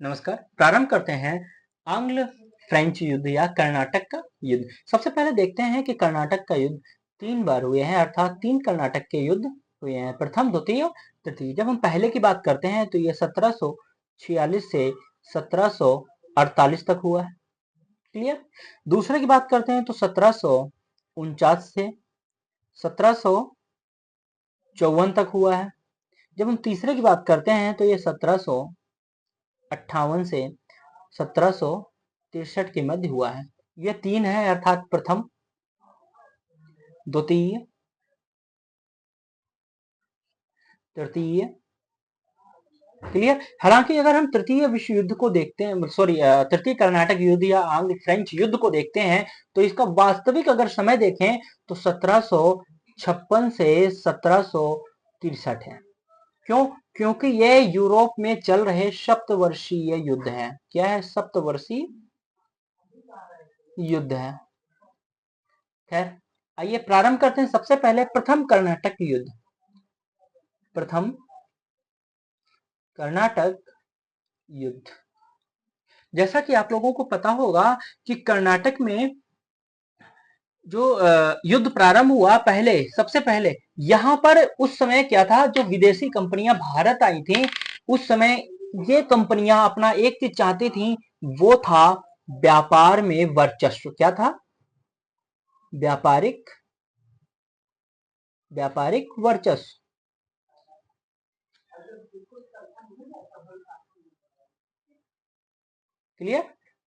नमस्कार। प्रारंभ करते हैं आंग्ल फ्रेंच युद्ध या कर्नाटक का युद्ध। सबसे पहले देखते हैं कि कर्नाटक का युद्ध 3 बार हुए हैं, अर्थात 3 कर्नाटक के युद्ध हुए हैं, प्रथम, द्वितीय और तृतीय। जब हम पहले की बात करते हैं तो ये 1746 से 1748 तक हुआ है। क्लियर। दूसरे की बात करते हैं तो 1749 से 1754 तक हुआ है। जब हम तीसरे की बात करते हैं तो ये 1758 से 1763 के मध्य हुआ है। यह 3 है, अर्थात प्रथम, द्वितीय, तृतीय। क्लियर। हालांकि अगर हम तृतीय विश्व युद्ध को देखते हैं, तृतीय कर्नाटक युद्ध या आंग्ल फ्रेंच युद्ध को देखते हैं तो इसका वास्तविक अगर समय देखें तो 1756 से 1763 है। क्यों? क्योंकि यह यूरोप में चल रहे सप्तवर्षीय युद्ध है। क्या है? सप्तवर्षीय युद्ध है। खैर, आइए प्रारंभ करते हैं। सबसे पहले प्रथम कर्नाटक युद्ध। प्रथम कर्नाटक युद्ध। जैसा कि आप लोगों को पता होगा कि कर्नाटक में जो युद्ध प्रारंभ हुआ, सबसे पहले यहां पर उस समय क्या था, जो विदेशी कंपनियां भारत आई थी उस समय ये कंपनियां अपना एक चीज चाहती थी, वो था व्यापार में वर्चस्व। क्या था? व्यापारिक वर्चस्व। क्लियर।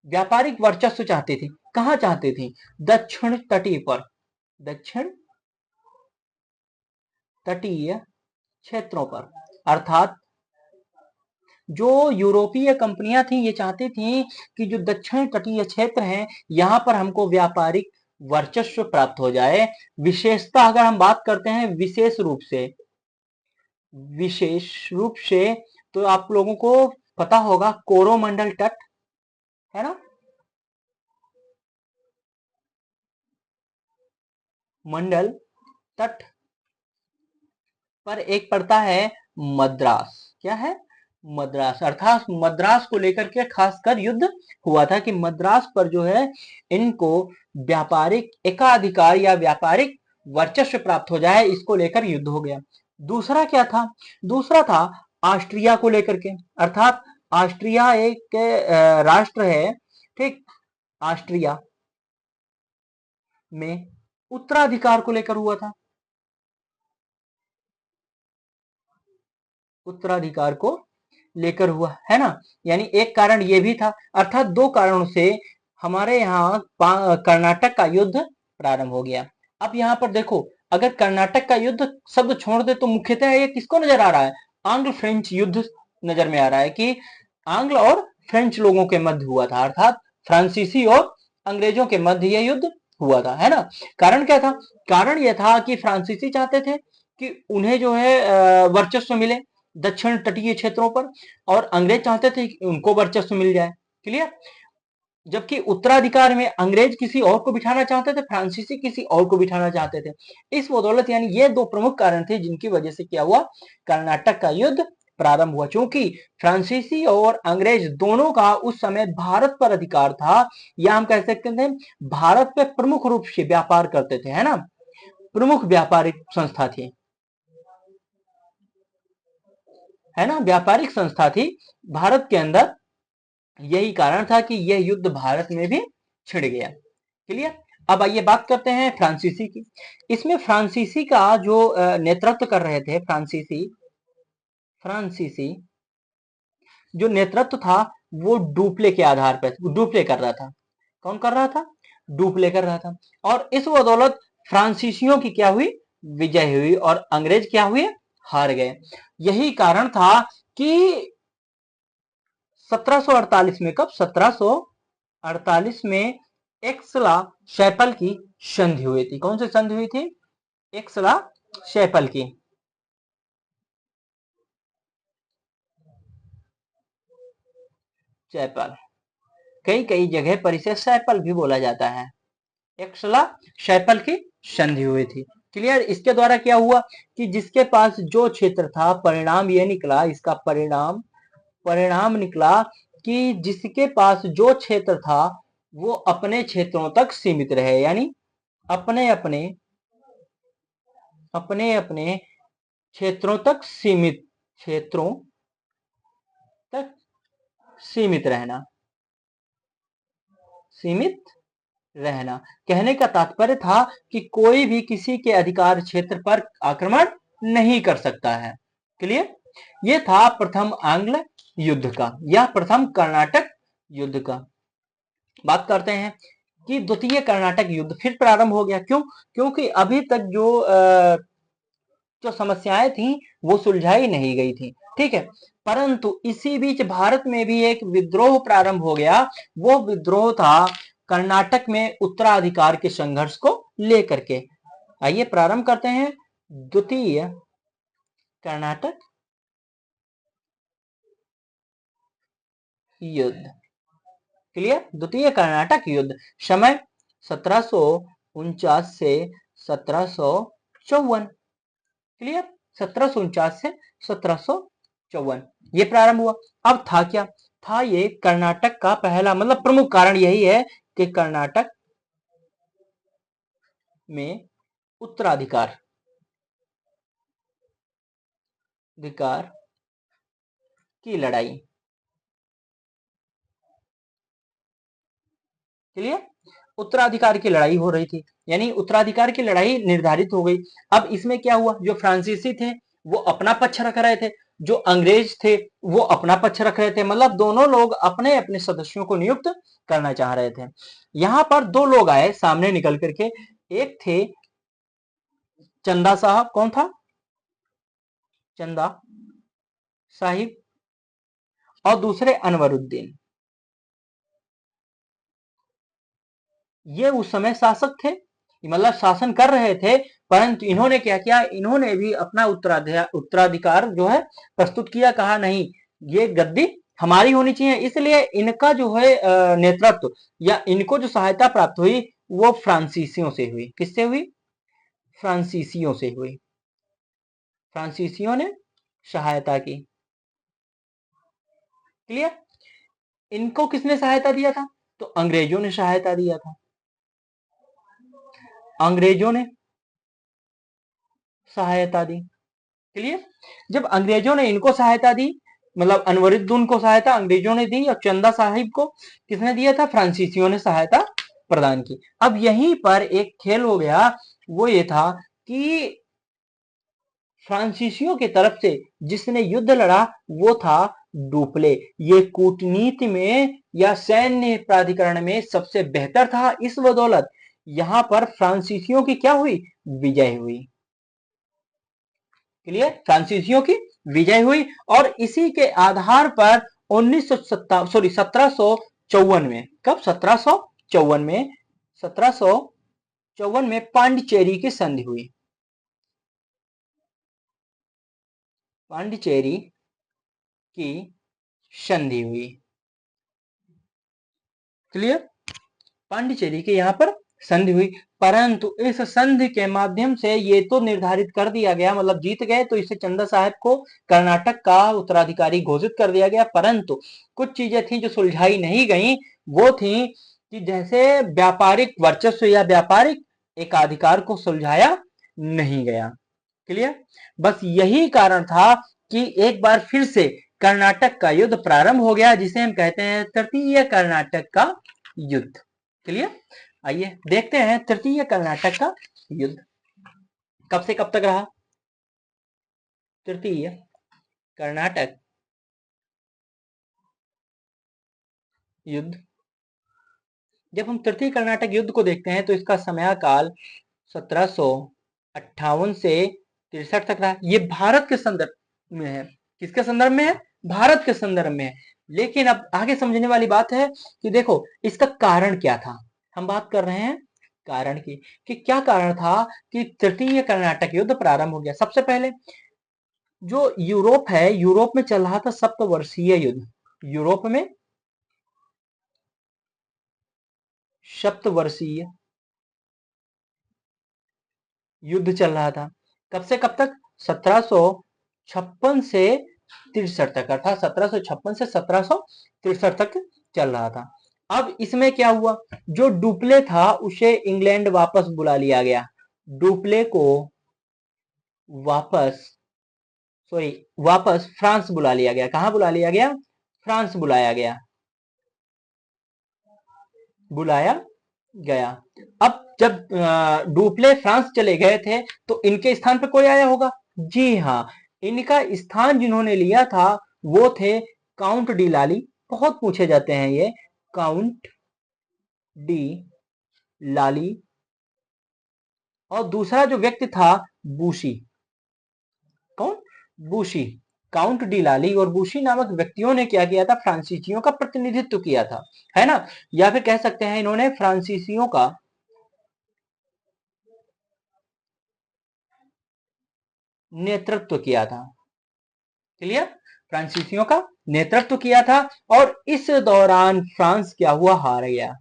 व्यापारिक वर्चस्व चाहती थी। कहां चाहती थी? दक्षिण तटीय पर, दक्षिण तटीय क्षेत्रों पर। अर्थात जो यूरोपीय कंपनियां थी ये चाहती थी कि जो दक्षिण तटीय क्षेत्र हैं यहां पर हमको व्यापारिक वर्चस्व प्राप्त हो जाए। विशेषता अगर हम बात करते हैं विशेष रूप से तो आप लोगों को पता होगा कोरोमंडल तट, है ना? मंडल तट पर एक पड़ता है मद्रास। क्या है? मद्रास। अर्थात मद्रास को लेकर के खासकर युद्ध हुआ था कि मद्रास पर जो है इनको व्यापारिक एकाधिकार या व्यापारिक वर्चस्व प्राप्त हो जाए, इसको लेकर युद्ध हो गया। दूसरा क्या था? दूसरा था ऑस्ट्रिया को लेकर के। अर्थात ऑस्ट्रिया एक राष्ट्र है, ठीक। ऑस्ट्रिया में उत्तराधिकार को लेकर हुआ था। उत्तराधिकार को लेकर हुआ है ना। यानी एक कारण ये भी था। अर्थात दो कारणों से हमारे यहाँ कर्नाटक का युद्ध प्रारंभ हो गया। अब यहाँ पर देखो, अगर कर्नाटक का युद्ध शब्द छोड़ दे तो मुख्यतः ये किसको नजर आ रहा है? आंग्ल फ्रेंच युद्ध नजर में आ रहा है कि आंग्ल और फ्रेंच लोगों के मध्य हुआ था, अर्थात फ्रांसीसी और अंग्रेजों के मध्य यह युद्ध हुआ था, है ना। कारण क्या था? कारण यह था कि फ्रांसीसी चाहते थे कि उन्हें जो है वर्चस्व मिले दक्षिण तटीय क्षेत्रों पर, और अंग्रेज चाहते थे कि उनको वर्चस्व मिल जाए। क्लियर। जबकि उत्तराधिकार में अंग्रेज किसी और को बिठाना चाहते थे, फ्रांसीसी किसी और को बिठाना चाहते थे। इस बदौलत यानी ये दो प्रमुख कारण थे जिनकी वजह से क्या हुआ, कर्नाटक का युद्ध प्रारंभ हुआ। चूंकि फ्रांसीसी और अंग्रेज दोनों का उस समय भारत पर अधिकार था, या हम कह सकते थे भारत पे प्रमुख रूप से व्यापार करते थे, है ना। प्रमुख व्यापारिक संस्था थी, है ना, व्यापारिक संस्था थी भारत के अंदर। यही कारण था कि यह युद्ध भारत में भी छिड़ गया। क्लियर। अब आइए बात करते हैं फ्रांसीसी की। इसमें फ्रांसीसी का जो नेतृत्व कर रहे थे, फ्रांसीसी जो नेतृत्व था वो डुप्ले के आधार पर डुप्ले कर रहा था। कौन कर रहा था? डुप्ले कर रहा था। और इस बदौलत फ्रांसीसियों की क्या हुई? विजय हुई, और अंग्रेज क्या हुए? हार गए। यही कारण था कि 1748 में, कब? 1748 में एक्सला शैपल की संधि हुई थी। कौन सी संधि हुई थी? एक्सला शैपल की। शैपल, कई कई जगह पर इसे शैपल भी बोला जाता है। एक्सला शैपल की संधि हुई थी। क्लियर। इसके द्वारा क्या हुआ कि जिसके पास जो क्षेत्र था, परिणाम यह निकला, इसका परिणाम निकला कि जिसके पास जो क्षेत्र था वो अपने क्षेत्रों तक सीमित रहे, यानी अपने अपने अपने अपने क्षेत्रों तक सीमित रहना, सीमित रहना। कहने का तात्पर्य था कि कोई भी किसी के अधिकार क्षेत्र पर आक्रमण नहीं कर सकता है। क्लियर? ये था प्रथम आंग्ल युद्ध का या प्रथम कर्नाटक युद्ध का। बात करते हैं कि द्वितीय कर्नाटक युद्ध फिर प्रारंभ हो गया। क्यों? क्योंकि अभी तक जो समस्याएं थी वो सुलझाई नहीं गई थी, ठीक है। परंतु इसी बीच भारत में भी एक विद्रोह प्रारंभ हो गया। वो विद्रोह था कर्नाटक में उत्तराधिकार के संघर्ष को लेकर के। आइए प्रारंभ करते हैं द्वितीय कर्नाटक युद्ध। क्लियर? द्वितीय कर्नाटक युद्ध, समय 1749 से 1754। क्लियर? 1749 से 1754 ये प्रारंभ हुआ। अब था क्या? था ये कर्नाटक का पहला, मतलब प्रमुख कारण यही है कि कर्नाटक में उत्तराधिकार अधिकार की लड़ाई। क्लियर? उत्तराधिकार की लड़ाई हो रही थी, यानी उत्तराधिकार की लड़ाई निर्धारित हो गई। अब इसमें क्या हुआ? जो फ्रांसीसी थे वो अपना पक्ष रख रहे थे, जो अंग्रेज थे वो अपना पक्ष रख रहे थे, मतलब दोनों लोग अपने अपने सदस्यों को नियुक्त करना चाह रहे थे। यहां पर दो लोग आए सामने निकल करके। एक थे चंदा साहब, कौन था? चंदा साहिब। और दूसरे अनवरुद्दीन। ये उस समय शासक थे, मतलब शासन कर रहे थे। परंतु इन्होंने क्या किया? इन्होंने भी अपना उत्तराधिकार जो है प्रस्तुत किया। कहा नहीं, ये गद्दी हमारी होनी चाहिए। इसलिए इनका जो है नेतृत्व या इनको जो सहायता प्राप्त हुई वो फ्रांसीसियों से हुई। किससे हुई? फ्रांसीसियों से हुई। फ्रांसीसियों ने सहायता की। क्लियर? इनको किसने सहायता दिया था? तो अंग्रेजों ने सहायता दिया था। अंग्रेजों ने सहायता दी। क्लियर? जब अंग्रेजों ने इनको सहायता दी, मतलब अनवरुद्दीन को सहायता अंग्रेजों ने दी, और चंदा साहिब को किसने दिया था? फ्रांसीसियों ने सहायता प्रदान की। अब यहीं पर एक खेल हो गया। वो ये था कि फ्रांसीसियों की तरफ से जिसने युद्ध लड़ा वो था डुप्ले। ये कूटनीति में या सैन्य प्राधिकरण में सबसे बेहतर था। इस बदौलत यहां पर फ्रांसीसियों की क्या हुई? विजय हुई। क्लियर? फ्रांसीसियों की विजय हुई। और इसी के आधार पर 1754 में, कब? 1754 में पांडिचेरी की संधि हुई। पांडिचेरी की संधि हुई। क्लियर? पांडिचेरी के यहां पर संधि हुई। परंतु इस संधि के माध्यम से ये तो निर्धारित कर दिया गया, मतलब जीत गए तो इससे चंदा साहब को कर्नाटक का उत्तराधिकारी घोषित कर दिया गया। परंतु कुछ चीजें थी जो सुलझाई नहीं गई। वो थी कि जैसे व्यापारिक वर्चस्व या व्यापारिक एकाधिकार को सुलझाया नहीं गया। क्लियर? बस यही कारण था कि एक बार फिर से कर्नाटक का युद्ध प्रारंभ हो गया, जिसे हम कहते हैं तृतीय कर्नाटक का युद्ध। क्लियर? आइए देखते हैं तृतीय कर्नाटक का युद्ध कब से कब तक रहा। तृतीय कर्नाटक युद्ध, जब हम तृतीय कर्नाटक युद्ध को देखते हैं तो इसका समयकाल 1758 से 63 तक रहा। ये भारत के संदर्भ में है। किसके संदर्भ में है? भारत के संदर्भ में है। लेकिन अब आगे समझने वाली बात है कि देखो इसका कारण क्या था। हम बात कर रहे हैं कारण की, कि क्या कारण था कि तृतीय कर्नाटक युद्ध प्रारंभ हो गया। सबसे पहले जो यूरोप है, यूरोप में चल रहा था सप्तवर्षीय युद्ध। यूरोप में सप्तवर्षीय युद्ध चल रहा था। कब से कब तक? 1756 से 1763 तक, अर्थात 1756 से 1763 तक चल रहा था। अब इसमें क्या हुआ, जो डुप्ले था उसे इंग्लैंड वापस बुला लिया गया। डुप्ले को वापस फ्रांस बुला लिया गया। कहां बुला लिया गया? फ्रांस बुलाया गया। अब जब डुप्ले फ्रांस चले गए थे तो इनके स्थान पे कोई आया होगा। जी हाँ, इनका स्थान जिन्होंने लिया था वो थे काउंट डी लाली। बहुत पूछे जाते हैं ये, काउंट डी लाली। और दूसरा जो व्यक्ति था बूशी। कौन? बूशी। काउंट डी लाली और बूशी नामक व्यक्तियों ने क्या किया था? फ्रांसीसियों का प्रतिनिधित्व किया था, है ना, या फिर कह सकते हैं इन्होंने फ्रांसीसियों का नेतृत्व किया था। क्लियर? फ्रांसीसियों का नेतृत्व किया था और इस दौरान फ्रांस क्या हुआ? हार गया।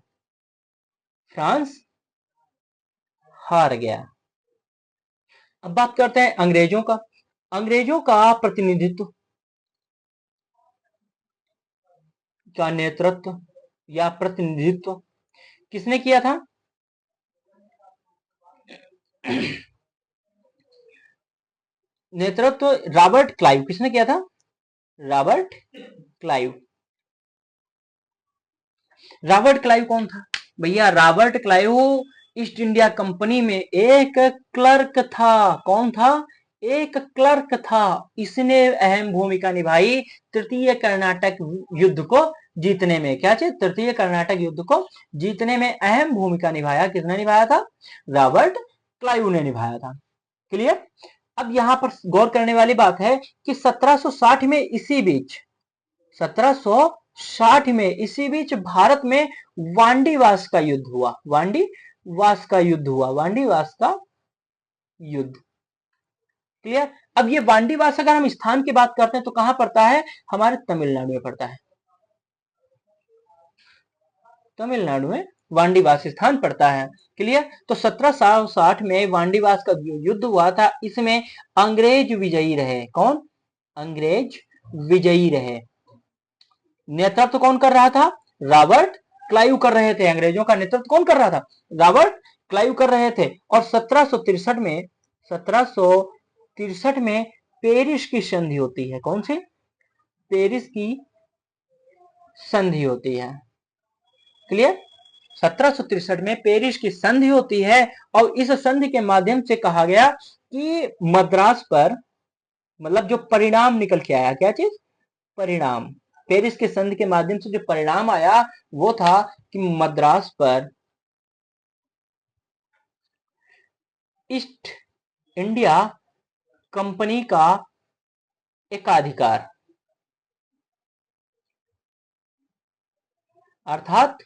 फ्रांस हार गया। अब बात करते हैं अंग्रेजों का। अंग्रेजों का प्रतिनिधित्व का नेतृत्व या प्रतिनिधित्व किसने किया था? नेतृत्व रॉबर्ट क्लाइव। किसने किया था? Robert Clive. रॉबर्ट क्लाइव कौन था भैया? Robert Clive east India company में एक क्लर्क था। कौन था? एक क्लर्क था। इसने अहम भूमिका निभाई तृतीय कर्नाटक युद्ध को जीतने में। क्या चीज? तृतीय कर्नाटक युद्ध को जीतने में अहम भूमिका निभाया। किसने निभाया था? रॉबर्ट क्लाइव ने निभाया था। क्लियर? अब यहां पर गौर करने वाली बात है कि 1760 में इसी बीच 1760 में इसी बीच भारत में वांडीवास का युद्ध हुआ। वांडीवास का युद्ध हुआ। वांडीवास का युद्ध। क्लियर? अब ये वांडीवास अगर हम स्थान की बात करते हैं तो कहां पड़ता है? हमारे तमिलनाडु में पड़ता है। तमिलनाडु में वांडीवास स्थान पड़ता है। क्लियर? तो 1760 में वांडीवास का युद्ध हुआ था। इसमें अंग्रेज विजयी रहे। कौन? अंग्रेज विजयी रहे। नेतृत्व कौन कर रहा था? रॉबर्ट क्लाइव कर रहे थे। अंग्रेजों का नेतृत्व कौन कर रहा था? रॉबर्ट क्लाइव कर रहे थे। और 1763 में पेरिस की संधि होती है। कौन सी? पेरिस की संधि होती है। क्लियर? 1763 में पेरिस की संधि होती है और इस संधि के माध्यम से कहा गया कि मद्रास पर, मतलब जो परिणाम निकल के आया, क्या चीज? परिणाम। पेरिस के संधि के माध्यम से जो परिणाम आया वो था कि मद्रास पर ईस्ट इंडिया कंपनी का एकाधिकार, अर्थात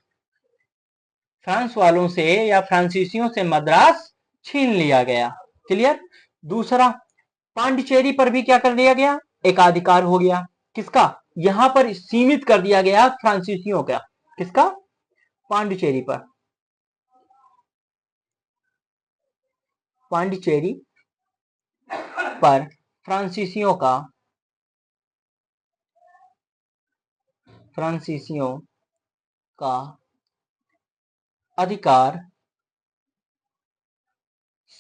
फ्रांस वालों से या फ्रांसीसियों से मद्रास छीन लिया गया। क्लियर? दूसरा, पांडिचेरी पर भी क्या कर दिया गया? एकाधिकार हो गया। किसका? यहां पर सीमित कर दिया गया फ्रांसीसियों का। किसका? पांडिचेरी पर। पांडिचेरी पर फ्रांसीसियों का अधिकार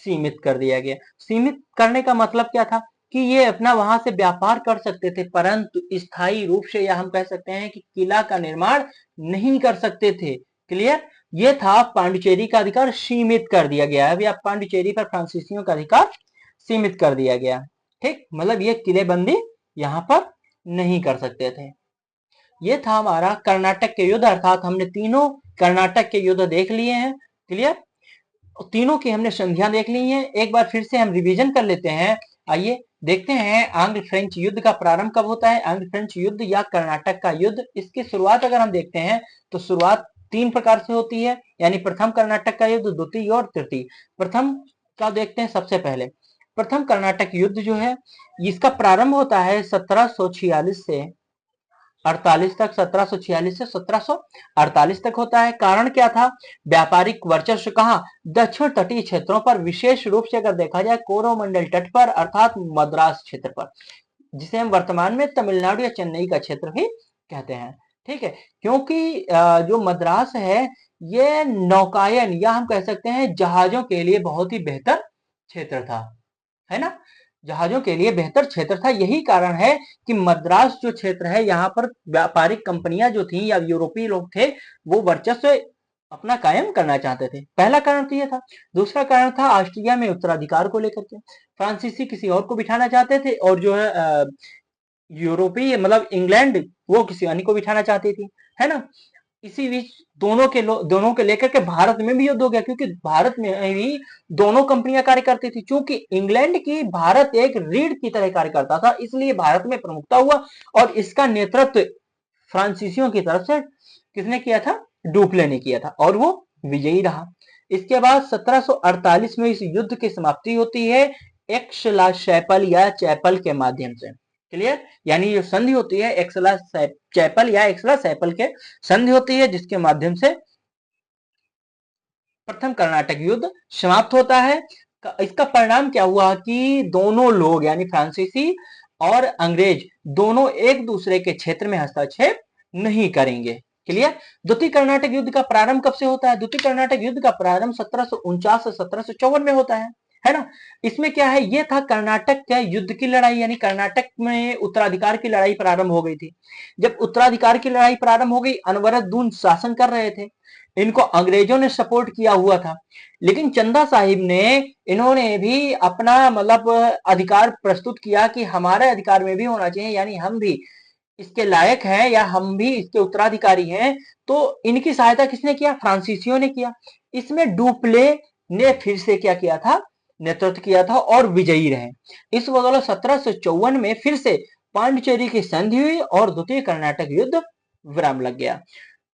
सीमित कर दिया गया। सीमित करने का मतलब क्या था? कि ये अपना वहां से व्यापार कर सकते थे परंतु स्थायी रूप से, या हम कह सकते हैं कि किला का निर्माण नहीं कर सकते थे। क्लियर? ये था पांडिचेरी का अधिकार सीमित कर दिया गया है। अभी आप पांडिचेरी पर फ्रांसीसियों का अधिकार सीमित कर दिया गया। ठीक, मतलब ये किलेबंदी यहां पर नहीं कर सकते थे। ये था हमारा कर्नाटक के युद्ध, अर्थात हमने तीनों कर्नाटक के युद्ध देख लिए हैं। क्लियर? तीनों की हमने संधियां देख ली हैं। एक बार फिर से हम रिवीजन कर लेते हैं। आइए देखते हैं आंग्ल फ्रेंच युद्ध का प्रारंभ कब होता है। आंग्ल फ्रेंच युद्ध या कर्नाटक का युद्ध, इसकी शुरुआत अगर हम देखते हैं तो शुरुआत 3 प्रकार से होती है, यानी प्रथम कर्नाटक का युद्ध, द्वितीय और तृतीय। प्रथम का देखते हैं सबसे पहले। प्रथम कर्नाटक युद्ध जो है इसका प्रारंभ होता है 1746 से 48 तक। 1746 से 1748 तक होता है। कारण क्या था? व्यापारिक वर्चस्व कहां? दक्षिण तटीय क्षेत्रों पर, विशेष रूप से अगर देखा जाए कोरोमंडल तट पर, अर्थात मद्रास क्षेत्र पर। जिसे हम वर्तमान में तमिलनाडु या चेन्नई का क्षेत्र भी कहते हैं। ठीक है, क्योंकि जो मद्रास है ये नौकायन या हम कह सकते हैं जहाजों के लिए बहुत ही बेहतर क्षेत्र था, है ना। जहाजों के लिए बेहतर क्षेत्र था, यही कारण है कि मद्रास जो क्षेत्र है यहाँ पर व्यापारिक कंपनियां जो थी या यूरोपीय लोग थे वो वर्चस्व अपना कायम करना चाहते थे। पहला कारण तो ये था। दूसरा कारण था ऑस्ट्रिया में उत्तराधिकार को लेकर के, फ्रांसीसी किसी और को बिठाना चाहते थे और जो है यूरोपीय मतलब इंग्लैंड वो किसी अन्य को बिठाना चाहती थी, है ना। इसी बीच दोनों के लेकर के भारत में भी युद्ध हो गया, क्योंकि भारत में भी दोनों कंपनियां कार्य करती थी। चूंकि इंग्लैंड की भारत एक रीढ़ की तरह कार्य करता था, इसलिए भारत में प्रमुखता हुआ और इसका नेतृत्व फ्रांसीसियों की तरफ से किसने किया था? डुप्ले ने किया था और वो विजयी रहा। इसके बाद 1748 में इस युद्ध की समाप्ति होती है एक्सला शैपल या चैपल के माध्यम से। क्लियर, यानी जो संधि होती है एक्सला चैपल या एक्सला सैपल के संधि होती है, जिसके माध्यम से प्रथम कर्नाटक युद्ध समाप्त होता है। इसका परिणाम क्या हुआ कि दोनों लोग यानी फ्रांसीसी और अंग्रेज दोनों एक दूसरे के क्षेत्र में हस्तक्षेप नहीं करेंगे। क्लियर। द्वितीय कर्नाटक युद्ध का प्रारंभ कब से होता है? द्वितीय कर्नाटक युद्ध का प्रारंभ 1749 से 1754 में होता है ना। इसमें क्या है, ये था कर्नाटक के युद्ध की लड़ाई, यानी कर्नाटक में उत्तराधिकार की लड़ाई प्रारंभ हो गई थी। जब उत्तराधिकार की लड़ाई प्रारंभ हो गई, अनवरत दून शासन कर रहे थे, इनको अंग्रेजों ने सपोर्ट किया हुआ था, लेकिन चंदा साहिब ने इन्होंने भी अपना मतलब अधिकार प्रस्तुत किया कि हमारे अधिकार में भी होना चाहिए, यानी हम भी इसके लायक हैं या हम भी इसके उत्तराधिकारी हैं। तो इनकी सहायता किसने किया? फ्रांसीसियों ने किया। इसमें डुप्ले ने फिर से क्या किया था? नेतृत्व किया था और विजयी रहे। इस बदौलत 1754 में फिर से पांडिचेरी की संधि हुई और द्वितीय कर्नाटक युद्ध विराम लग गया।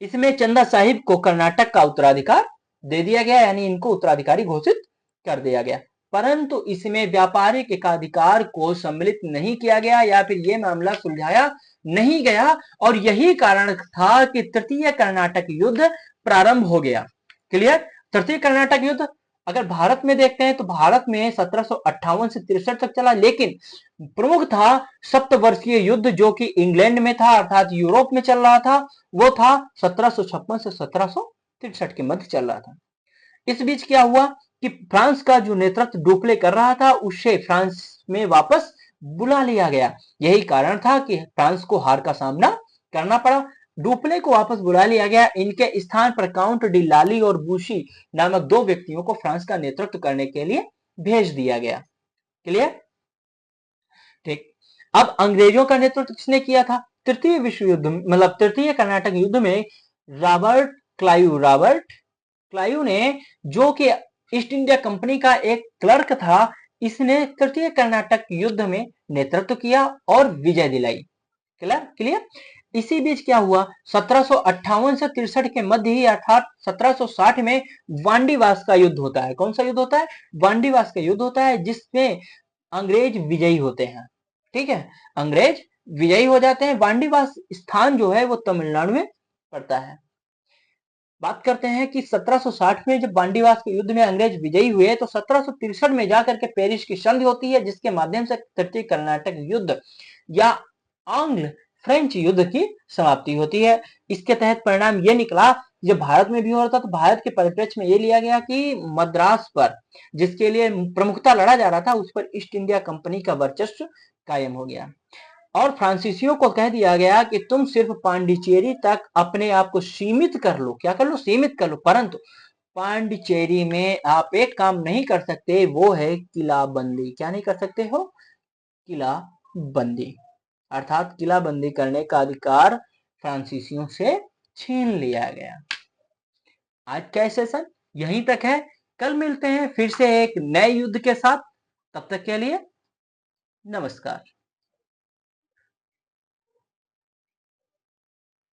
इसमें चंदा साहिब को कर्नाटक का उत्तराधिकार दे दिया गया, यानी इनको उत्तराधिकारी घोषित कर दिया गया, परंतु इसमें व्यापारिक एकाधिकार को सम्मिलित नहीं किया गया या फिर यह मामला सुलझाया नहीं गया, और यही कारण था कि तृतीय कर्नाटक युद्ध प्रारंभ हो गया। क्लियर। तृतीय कर्नाटक युद्ध अगर भारत में देखते हैं तो भारत में 1758 से 63 तक चला, लेकिन प्रमुख था सप्तवर्षीय युद्ध जो कि इंग्लैंड में था, अर्थात यूरोप में चल रहा था। वो था 1756 से 1763 के मध्य चल रहा था। इस बीच क्या हुआ कि फ्रांस का जो नेतृत्व डुप्ले कर रहा था उसे फ्रांस में वापस बुला लिया गया। यही कारण था कि फ्रांस को हार का सामना करना पड़ा। डुप्ले को वापस बुला लिया गया। इनके स्थान पर काउंट डी लाली और बूशी नामक दो व्यक्तियों को फ्रांस का नेतृत्व करने के लिए भेज दिया गया। क्लियर। ठीक। अब अंग्रेजों का नेतृत्व किसने किया था? तृतीय विश्व युद्ध मतलब तृतीय कर्नाटक युद्ध में रॉबर्ट क्लाइव ने, जो कि ईस्ट इंडिया कंपनी का एक क्लर्क था, इसने तृतीय कर्नाटक युद्ध में नेतृत्व किया और विजय दिलाई। क्लियर। इसी बीच क्या हुआ, 1758 से 63 के मध्य ही अर्थात 1760 में वांडीवास का युद्ध होता है। कौन सा युद्ध होता है? वांडीवास का युद्ध होता है, जिसमें अंग्रेज विजयी होते हैं। ठीक है, अंग्रेज विजयी हो जाते हैं। वांडीवास स्थान जो है वो तमिलनाडु में पड़ता है। बात करते हैं कि 1760 में जब वांडीवास के युद्ध में अंग्रेज विजयी हुए तो 1763 में जाकर के पेरिस की संधि होती है, जिसके माध्यम से तृतीय कर्नाटक युद्ध या आंग्ल फ्रेंच युद्ध की समाप्ति होती है। इसके तहत परिणाम यह निकला, जब भारत में भी हो रहा था तो भारत के परिप्रेक्ष्य में यह लिया गया कि मद्रास पर जिसके लिए प्रमुखता लड़ा जा रहा था उस पर ईस्ट इंडिया कंपनी का वर्चस्व कायम हो गया, और फ्रांसीसियों को कह दिया गया कि तुम सिर्फ पांडिचेरी तक अपने आप को सीमित कर लो। क्या कर लो? सीमित कर लो, परंतु पांडिचेरी में आप एक काम नहीं कर सकते, वो है किलाबंदी। क्या नहीं कर सकते हो? किलाबंदी, अर्थात किलाबंदी करने का अधिकार फ्रांसीसियों से छीन लिया गया। आज का सेशन यहीं तक है। कल मिलते हैं फिर से एक नए युद्ध के साथ। तब तक के लिए नमस्कार।